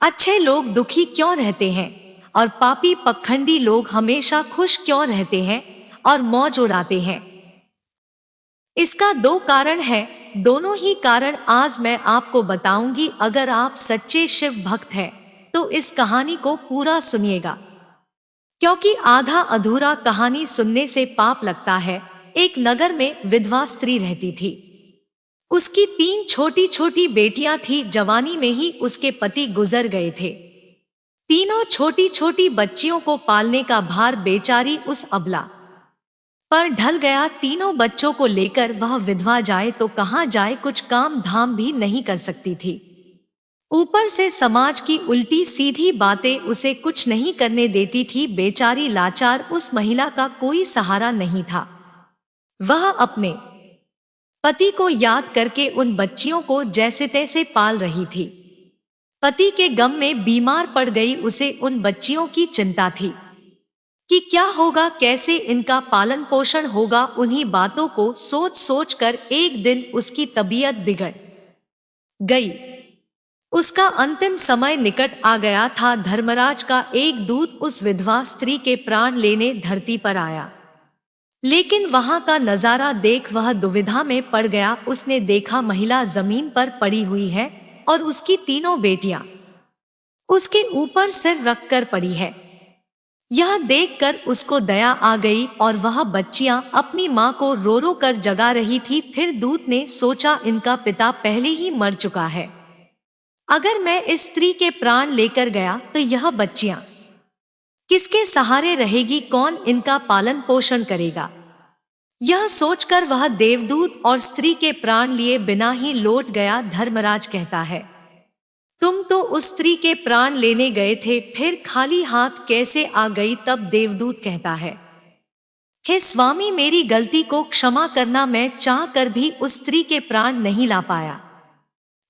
अच्छे लोग दुखी क्यों रहते हैं और पापी पखंडी लोग हमेशा खुश क्यों रहते हैं और मौज उड़ाते हैं? इसका दो कारण है। दोनों ही कारण आज मैं आपको बताऊंगी। अगर आप सच्चे शिव भक्त हैं तो इस कहानी को पूरा सुनिएगा, क्योंकि आधा अधूरा कहानी सुनने से पाप लगता है। एक नगर में विधवा स्त्री रहती थी। उसकी 3 छोटी छोटी बेटियां थी। जवानी में ही उसके पति गुजर गए थे। तीनों छोटी छोटी बच्चियों को पालने का भार बेचारी उस अबला पर ढल गया। तीनों बच्चों को लेकर वह विधवा जाए तो कहां जाए, कुछ काम धाम भी नहीं कर सकती थी। ऊपर से समाज की उल्टी सीधी बातें उसे कुछ नहीं करने देती थी। बेचारी लाचार उस महिला का कोई सहारा नहीं था। वह अपने पति को याद करके उन बच्चियों को जैसे तैसे पाल रही थी। पति के गम में बीमार पड़ गई। उसे उन बच्चियों की चिंता थी कि क्या होगा, कैसे इनका पालन पोषण होगा। उन्हीं बातों को सोच सोच कर एक दिन उसकी तबीयत बिगड़ गई। उसका अंतिम समय निकट आ गया था। धर्मराज का एक दूत उस विधवा स्त्री के प्राण लेने धरती पर आया, लेकिन वहां का नजारा देख वह दुविधा में पड़ गया। उसने देखा महिला जमीन पर पड़ी हुई है और उसकी तीनों बेटियां उसके ऊपर सिर रखकर पड़ी है। यह देखकर उसको दया आ गई और वह बच्चियां अपनी मां को रो रो कर जगा रही थी। फिर दूत ने सोचा, इनका पिता पहले ही मर चुका है। अगर मैं इस स्त्री के प्राण लेकर गया तो यह बच्चियां किसके सहारे रहेगी, कौन इनका पालन पोषण करेगा? यह सोचकर वह देवदूत और स्त्री के प्राण लिए बिना ही लौट गया। धर्मराज कहता है, तुम तो उस स्त्री के प्राण लेने गए थे, फिर खाली हाथ कैसे आ गई? तब देवदूत कहता है, हे स्वामी, मेरी गलती को क्षमा करना। मैं चाह कर भी उस स्त्री के प्राण नहीं ला पाया।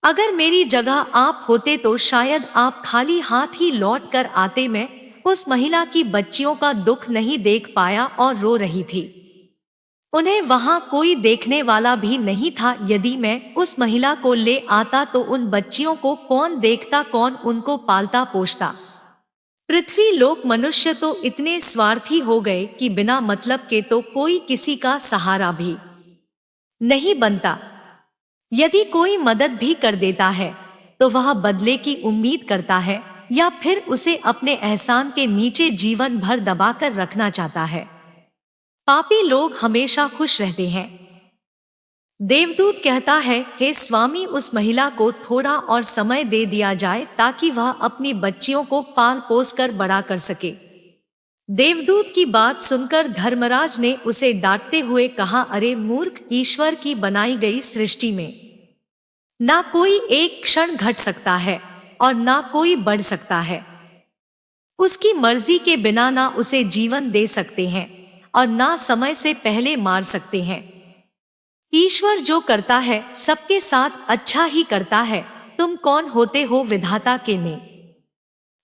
अगर मेरी जगह आप होते तो शायद आप खाली हाथ ही लौट कर आते। मैं उस महिला की बच्चियों का दुख नहीं देख पाया और रो रही थी। उन्हें वहां कोई देखने वाला भी नहीं था। यदि मैं उस महिला को ले आता तो उन बच्चियों को कौन देखता, कौन उनको पालता पोषता? पृथ्वी लोक मनुष्य तो इतने स्वार्थी हो गए कि बिना मतलब के तो कोई किसी का सहारा भी नहीं बनता। यदि कोई मदद भी कर देता है तो वह बदले की उम्मीद करता है या फिर उसे अपने एहसान के नीचे जीवन भर दबाकर रखना चाहता है। पापी लोग हमेशा खुश रहते हैं। देवदूत कहता है, हे स्वामी, उस महिला को थोड़ा और समय दे दिया जाए ताकि वह अपनी बच्चियों को पाल पोस कर बड़ा कर सके। देवदूत की बात सुनकर धर्मराज ने उसे डांटते हुए कहा, अरे मूर्ख, ईश्वर की बनाई गई सृष्टि में ना कोई एक क्षण घट सकता है और ना कोई बढ़ सकता है। उसकी मर्जी के बिना ना उसे जीवन दे सकते हैं और ना समय से पहले मार सकते हैं। ईश्वर जो करता है सबके साथ अच्छा ही करता है। तुम कौन होते हो विधाता के ने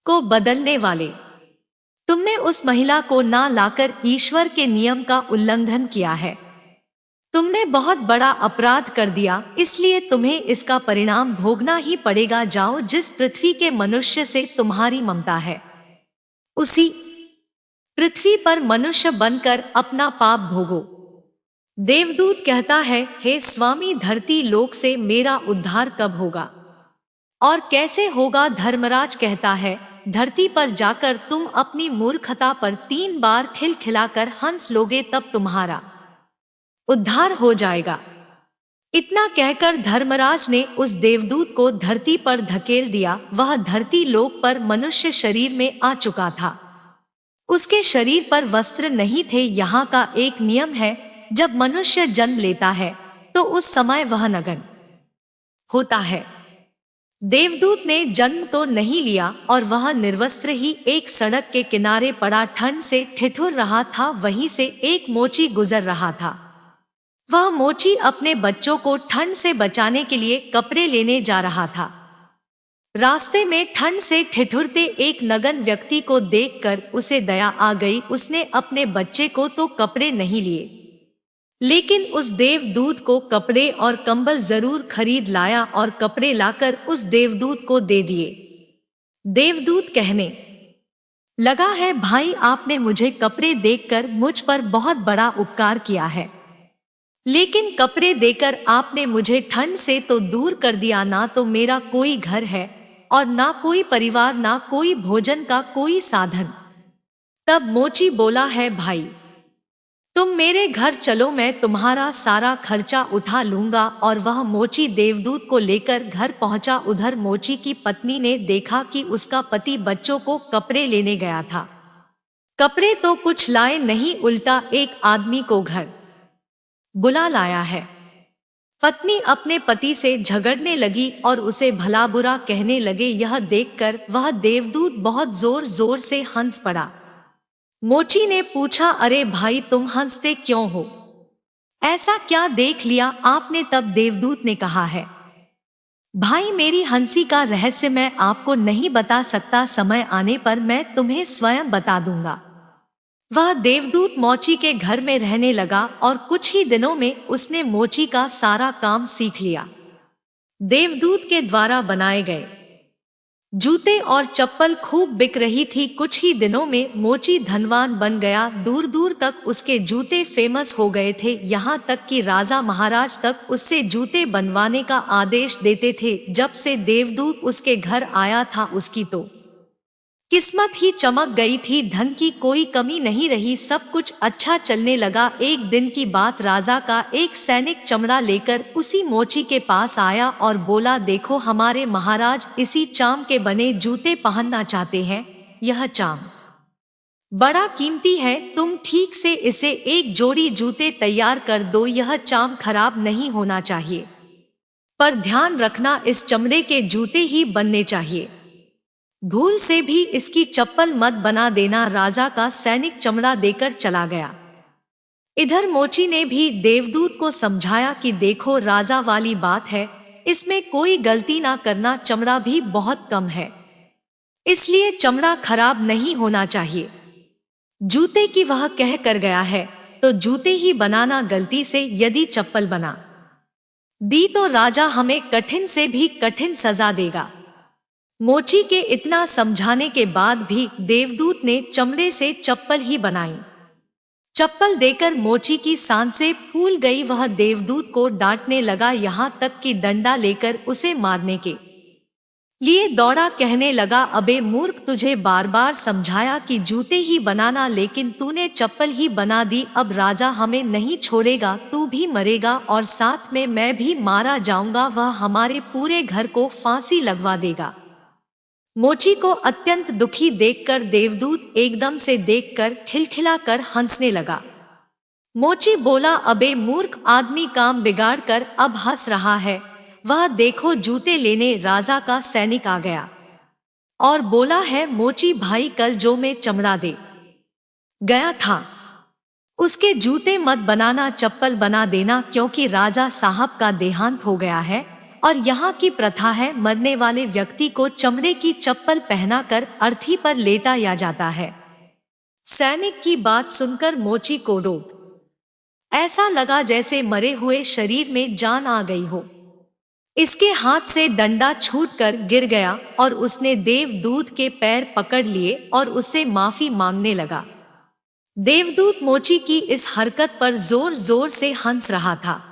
को बदलने वाले? तुमने उस महिला को ना लाकर ईश्वर के नियम का उल्लंघन किया है। तुमने बहुत बड़ा अपराध कर दिया, इसलिए तुम्हें इसका परिणाम भोगना ही पड़ेगा। जाओ, जिस पृथ्वी के मनुष्य से तुम्हारी ममता है उसी पृथ्वी पर मनुष्य बनकर अपना पाप भोगो। देवदूत कहता है, हे स्वामी, धरती लोक से मेरा उद्धार कब होगा और कैसे होगा? धर्मराज कहता है, धरती पर जाकर तुम अपनी मूर्खता पर 3 बार खिलखिलाकर हंस लोगे, तब तुम्हारा उद्धार हो जाएगा। इतना कहकर धर्मराज ने उस देवदूत को धरती पर धकेल दिया। वह धरती लोक पर मनुष्य शरीर में आ चुका था। उसके शरीर पर वस्त्र नहीं थे। यहाँ का एक नियम है, जब मनुष्य जन्म लेता है तो उस समय वह नग्न होता है। देवदूत ने जन्म तो नहीं लिया और वह निर्वस्त्र ही एक सड़क के किनारे पड़ा ठंड से ठिठुर रहा था। वहीं से एक मोची गुजर रहा था। वह मोची अपने बच्चों को ठंड से बचाने के लिए कपड़े लेने जा रहा था। रास्ते में ठंड से ठिठुरते एक नग्न व्यक्ति को देखकर उसे दया आ गई। उसने अपने बच्चे को तो कपड़े नहीं लिए, लेकिन उस देवदूत को कपड़े और कंबल जरूर खरीद लाया और कपड़े लाकर उस देवदूत को दे दिए। देवदूत कहने लगा है, भाई आपने मुझे कपड़े देकर मुझ पर बहुत बड़ा उपकार किया है, लेकिन कपड़े देकर आपने मुझे ठंड से तो दूर कर दिया। ना तो मेरा कोई घर है और ना कोई परिवार, ना कोई भोजन का कोई साधन। तब मोची बोला है, भाई तुम मेरे घर चलो, मैं तुम्हारा सारा खर्चा उठा लूंगा। और वह मोची देवदूत को लेकर घर पहुंचा। उधर मोची की पत्नी ने देखा कि उसका पति बच्चों को कपड़े लेने गया था। कपड़े तो कुछ लाए नहीं, उल्टा एक आदमी को घर बुला लाया है। पत्नी अपने पति से झगड़ने लगी और उसे भला बुरा कहने लगे। यह देखकर वह देवदूत बहुत जोर जोर से हंस पड़ा। मोची ने पूछा, अरे भाई तुम हंसते क्यों हो, ऐसा क्या देख लिया आपने? तब देवदूत ने कहा है, भाई मेरी हंसी का रहस्य मैं आपको नहीं बता सकता, समय आने पर मैं तुम्हें स्वयं बता दूंगा। वह देवदूत मोची के घर में रहने लगा और कुछ ही दिनों में उसने मोची का सारा काम सीख लिया। देवदूत के द्वारा बनाए गए जूते और चप्पल खूब बिक रही थी। कुछ ही दिनों में मोची धनवान बन गया। दूर दूर तक उसके जूते फेमस हो गए थे, यहाँ तक कि राजा महाराज तक उससे जूते बनवाने का आदेश देते थे। जब से देवदूत उसके घर आया था उसकी तो किस्मत ही चमक गई थी, धन की कोई कमी नहीं रही, सब कुछ अच्छा चलने लगा। एक दिन की बात, राजा का एक सैनिक चमड़ा लेकर उसी मोची के पास आया और बोला, देखो हमारे महाराज इसी चाम के बने जूते पहनना चाहते हैं। यह चाम बड़ा कीमती है, तुम ठीक से इसे एक जोड़ी जूते तैयार कर दो। यह चाम खराब नहीं होना चाहिए, पर ध्यान रखना इस चमड़े के जूते ही बनने चाहिए, भूल से भी इसकी चप्पल मत बना देना। राजा का सैनिक चमड़ा देकर चला गया। इधर मोची ने भी देवदूत को समझाया कि देखो राजा वाली बात है, इसमें कोई गलती ना करना, चमड़ा भी बहुत कम है, इसलिए चमड़ा खराब नहीं होना चाहिए। जूते की वह कह कर गया है तो जूते ही बनाना, गलती से यदि चप्पल बना दी तो राजा हमें कठिन से भी कठिन सजा देगा। मोची के इतना समझाने के बाद भी देवदूत ने चमड़े से चप्पल ही बनाई। चप्पल देकर मोची की सांसें फूल गई। वह देवदूत को डांटने लगा, यहाँ तक कि डंडा लेकर उसे मारने के लिए दौड़ा। कहने लगा, अबे मूर्ख, तुझे बार बार समझाया कि जूते ही बनाना, लेकिन तूने चप्पल ही बना दी। अब राजा हमें नहीं छोड़ेगा, तू भी मरेगा और साथ में मैं भी मारा जाऊंगा। वह हमारे पूरे घर को फांसी लगवा देगा। मोची को अत्यंत दुखी देखकर देवदूत एकदम से देखकर खिलखिला कर हंसने लगा। मोची बोला, अबे मूर्ख आदमी, काम बिगाड़ कर अब हंस रहा है। वह देखो जूते लेने राजा का सैनिक आ गया और बोला है, मोची भाई कल जो मैं चमड़ा दे गया था उसके जूते मत बनाना, चप्पल बना देना, क्योंकि राजा साहब का देहांत हो गया है और यहाँ की प्रथा है, मरने वाले व्यक्ति को चमड़े की चप्पल पहनाकर अर्थी पर लेटाया जाता है। सैनिक की बात सुनकर मोची को डोक ऐसा लगा जैसे मरे हुए शरीर में जान आ गई हो। इसके हाथ से डंडा छूटकर गिर गया और उसने देवदूत के पैर पकड़ लिए और उससे माफी मांगने लगा। देवदूत मोची की इस हरकत पर जोर जोर से हंस रहा था।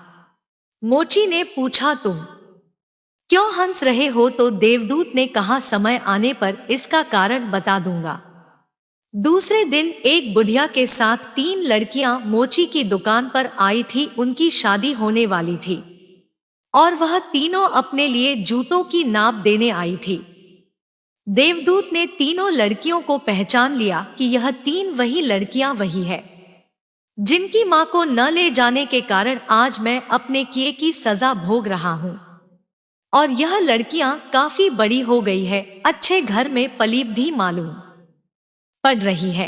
मोची ने पूछा, तुम क्यों हंस रहे हो? तो देवदूत ने कहा, समय आने पर इसका कारण बता दूंगा। दूसरे दिन एक बुढ़िया के साथ 3 लड़कियां मोची की दुकान पर आई थी। उनकी शादी होने वाली थी और वह तीनों अपने लिए जूतों की नाप देने आई थी। देवदूत ने तीनों लड़कियों को पहचान लिया कि यह 3 वही लड़कियां वही है जिनकी मां को न ले जाने के कारण आज मैं अपने किए की सजा भोग रहा हूं। और यह लड़कियां काफी बड़ी हो गई है, अच्छे घर में पली भी मालूम पड़ रही है।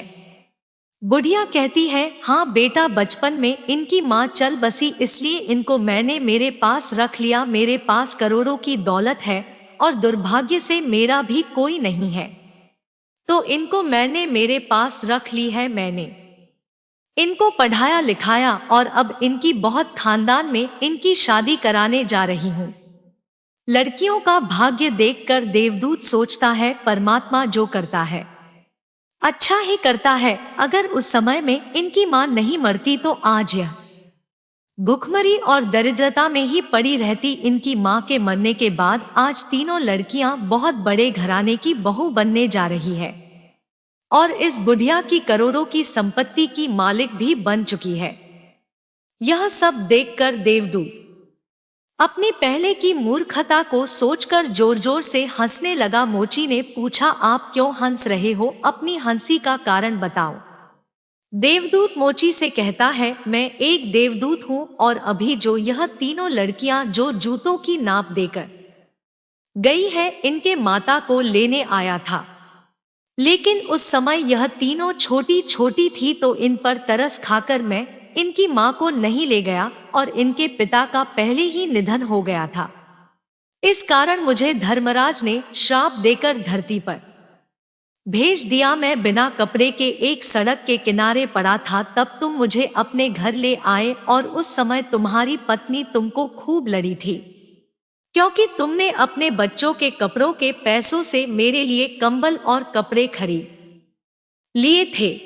बुढ़िया कहती है, हाँ बेटा, बचपन में इनकी माँ चल बसी, इसलिए इनको मैंने मेरे पास रख लिया। मेरे पास करोड़ों की दौलत है और दुर्भाग्य से मेरा भी कोई नहीं है, तो इनको मैंने मेरे पास रख ली है। मैंने इनको पढ़ाया लिखाया और अब इनकी बहुत खानदान में इनकी शादी कराने जा रही हूँ। लड़कियों का भाग्य देखकर देवदूत सोचता है परमात्मा जो करता है अच्छा ही करता है। अगर उस समय में इनकी मां नहीं मरती तो आज यह भूखमरी और दरिद्रता में ही पड़ी रहती। इनकी मां के मरने के बाद आज तीनों लड़कियां बहुत बड़े घराने की बहू बनने जा रही है और इस बुढ़िया की करोड़ों की संपत्ति की मालिक भी बन चुकी है। यह सब देखकर देवदूत अपनी पहले की मूर्खता को सोचकर जोर जोर से हंसने लगा। मोची ने पूछा, आप क्यों हंस रहे हो? अपनी हंसी का कारण बताओ। देवदूत मोची से कहता है, मैं एक देवदूत हूँ और अभी जो यह तीनों लड़कियां जो जूतों की नाप देकर गई है इनके माता को लेने आया था, लेकिन उस समय यह तीनों छोटी छोटी थी तो इन पर तरस खाकर मैं इनकी मां को नहीं ले गया और इनके पिता का पहले ही निधन हो गया था। इस कारण मुझे धर्मराज ने श्राप देकर धरती पर भेज दिया। मैं बिना कपड़े के एक सड़क के किनारे पड़ा था, तब तुम मुझे अपने घर ले आए और उस समय तुम्हारी पत्नी तुमको खूब लड़ी थी क्योंकि तुमने अपने बच्चों के कपड़ों के पैसों से मेरे लिए कंबल और कपड़े खरीद लिए थे।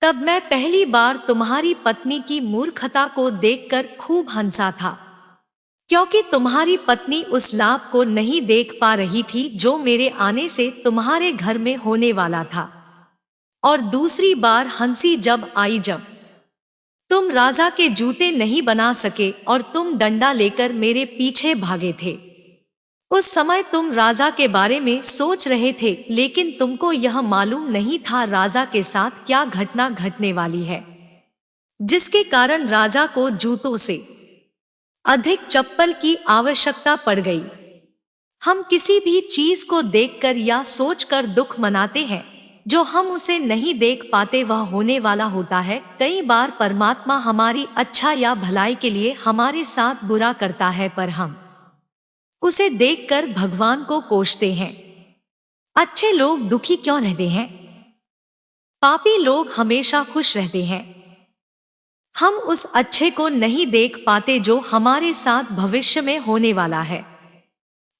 तब मैं पहली बार तुम्हारी पत्नी की मूर्खता को देखकर खूब हंसा था क्योंकि तुम्हारी पत्नी उस लाभ को नहीं देख पा रही थी जो मेरे आने से तुम्हारे घर में होने वाला था। और दूसरी बार हंसी जब आई जब तुम राजा के जूते नहीं बना सके और तुम डंडा लेकर मेरे पीछे भागे थे। उस समय तुम राजा के बारे में सोच रहे थे, लेकिन तुमको यह मालूम नहीं था राजा के साथ क्या घटना घटने वाली है, जिसके कारण राजा को जूतों से अधिक चप्पल की आवश्यकता पड़ गई। हम किसी भी चीज को देखकर या सोचकर दुख मनाते हैं, जो हम उसे नहीं देख पाते वह होने वाला होता है। कई बार परमात्मा हमारी अच्छा या भलाई के लिए हमारे साथ बुरा करता है, पर हम उसे देखकर भगवान को कोसते हैं। अच्छे लोग दुखी क्यों रहते हैं? पापी लोग हमेशा खुश रहते हैं। हम उस अच्छे को नहीं देख पाते जो हमारे साथ भविष्य में होने वाला है।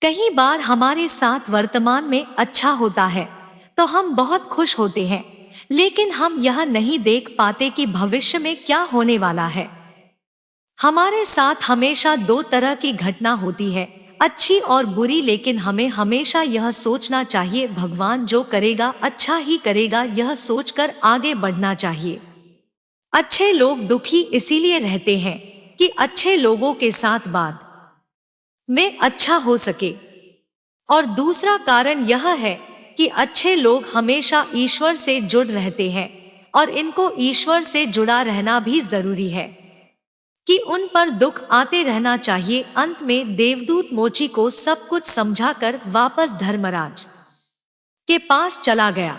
कई बार हमारे साथ वर्तमान में अच्छा होता है तो हम बहुत खुश होते हैं, लेकिन हम यह नहीं देख पाते कि भविष्य में क्या होने वाला है। हमारे साथ हमेशा दो तरह की घटना होती है, अच्छी और बुरी, लेकिन हमें हमेशा यह सोचना चाहिए भगवान जो करेगा अच्छा ही करेगा, यह सोचकर आगे बढ़ना चाहिए। अच्छे लोग दुखी इसीलिए रहते हैं कि अच्छे लोगों के साथ बाद में अच्छा हो सके, और दूसरा कारण यह है कि अच्छे लोग हमेशा ईश्वर से जुड़ रहते हैं और इनको ईश्वर से जुड़ा रहना भी जरूरी है कि उन पर दुख आते रहना चाहिए। अंत में देवदूत मोची को सब कुछ समझाकर वापस धर्मराज के पास चला गया।